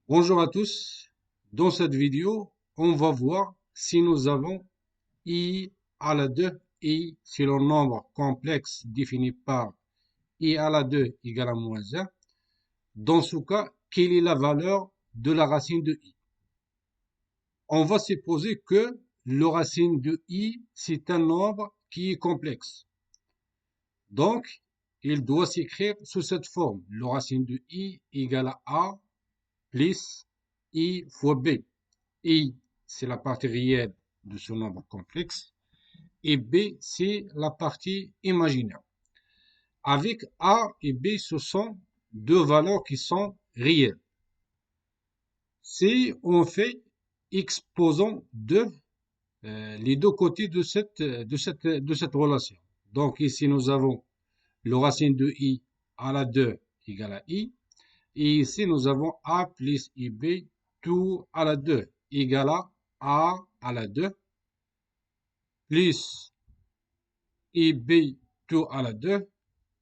Bonjour à tous. Dans cette vidéo, on va voir si nous avons i à la 2, i c'est le nombre complexe défini par i à la 2 égale à moins 1. Dans ce cas, quelle est la valeur de la racine de i? On va supposer que le racine de i, c'est un nombre qui est complexe. Donc, il doit s'écrire sous cette forme. Le racine de i égale à a plus i fois b. I, c'est la partie réelle de ce nombre complexe, et B, c'est la partie imaginaire. Avec A et B, ce sont deux valeurs qui sont réelles. Si on fait exposant les deux côtés de cette relation. Donc ici, nous avons le racine de I à la 2 égale à I. Et ici, nous avons A plus IB tout à la 2 égale à A à la 2 plus IB tout à la 2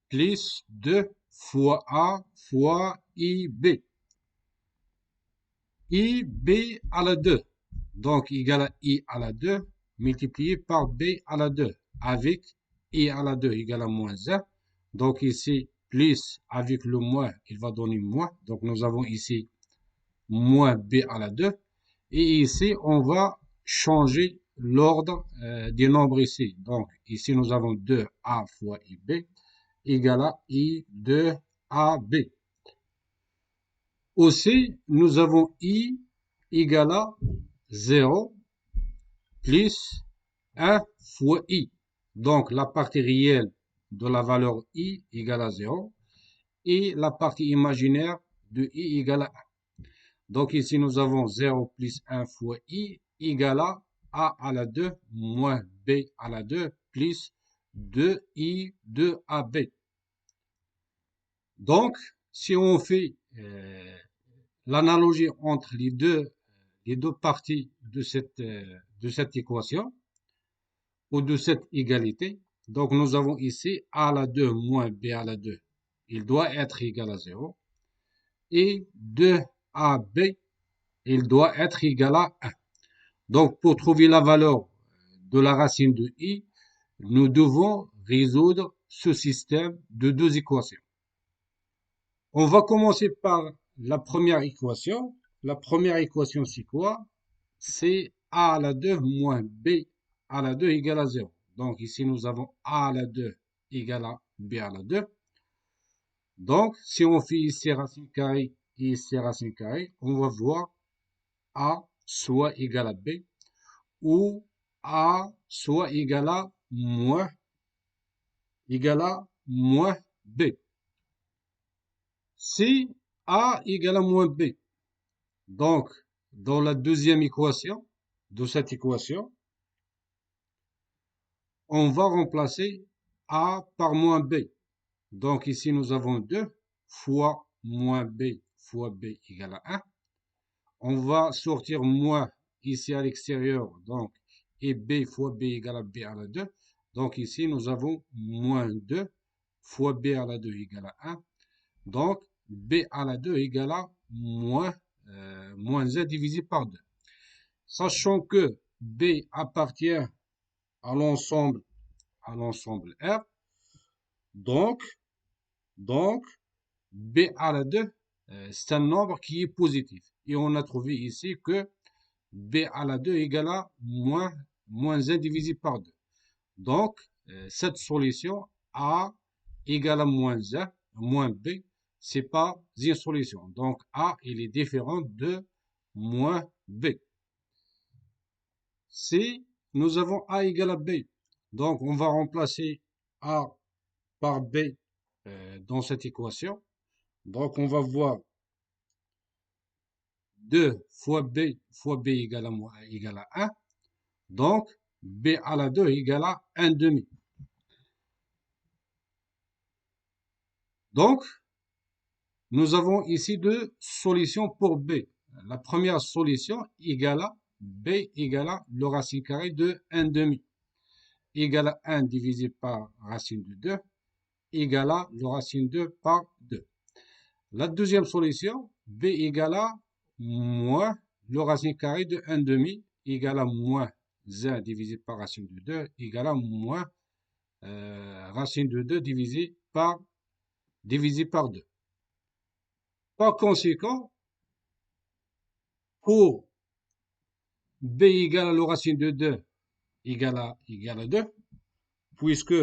plus 2 fois A fois IB. IB à la 2. Donc, égal à I à la 2 multiplié par B à la 2 avec I à la 2 égale à moins 1. Donc, ici, plus avec le moins, il va donner moins. Donc, nous avons ici moins B à la 2. Et ici, on va changer l'ordre des nombres ici. Donc, ici, nous avons 2A fois IB égale à I de AB. Aussi, nous avons I égale à 0 plus 1 fois I. Donc, la partie réelle de la valeur I égale à 0 et la partie imaginaire de I égale à 1. Donc, ici, nous avons 0 plus 1 fois I égale à A à la 2 moins B à la 2 plus 2I de AB. Donc, si on fait l'analogie entre les deux parties de cette équation ou de cette égalité, donc nous avons ici A à la 2 moins B à la 2, il doit être égal à 0, et 2AB, il doit être égal à 1. Donc, pour trouver la valeur de la racine de i, nous devons résoudre ce système de deux équations. On va commencer par la première équation. La première équation, c'est quoi? C'est a à la 2 moins b à la 2 égale à 0. Donc ici, nous avons a à la 2 égale à b à la 2. Donc, si on fait ici racine carrée et ici racine carrée, on va voir a soit égal à b ou a soit égal à moins b. Si a égale à moins b, donc dans la deuxième équation de cette équation, on va remplacer a par moins b. Donc ici, nous avons 2 fois moins b fois b égale à 1. On va sortir moins ici à l'extérieur, donc, et b fois b égale à b à la 2. Donc ici, nous avons moins 2 fois b à la 2 égale à 1. Donc, b à la 2 égale à moins 1 divisé par 2. Sachant que b appartient à l'ensemble R, donc, b à la 2, c'est un nombre qui est positif. Et on a trouvé ici que b à la 2 égale à moins 1 divisé par 2. Donc, cette solution A égale à moins 1, moins B, c'est pas une solution. Donc, A, il est différent de moins B. Si nous avons A égale à B, donc on va remplacer A par B dans cette équation. Donc, on va voir 2 fois B égale à 1. Donc, B à la 2 égale à 1 demi. Donc, nous avons ici deux solutions pour B. La première solution égale à B égale à le racine carrée de 1 demi égale à 1 divisé par racine de 2 égale à le racine 2 par 2. La deuxième solution, B égale à moins le racine carrée de 1 demi égale à moins 1 divisé par racine de 2 égale à moins racine de 2 divisé par 2. Par conséquent, pour b égale à la racine de 2 égale à 2, puisque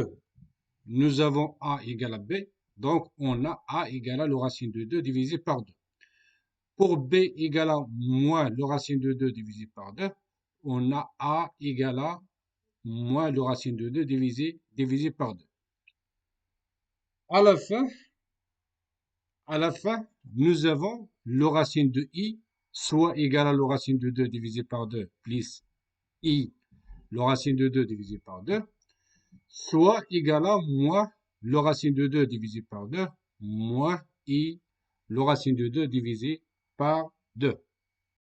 nous avons a égale à b, donc on a a égale à la racine de 2 divisé par 2. Pour b égale à moins le racine de 2 divisé par 2, on a a égale à moins le racine de 2 divisé par 2. À la fin, nous avons le racine de i, soit égal à le racine de 2 divisé par 2, plus i, le racine de 2 divisé par 2, soit égal à moins le racine de 2 divisé par 2, moins i, le racine de 2 divisé par 2.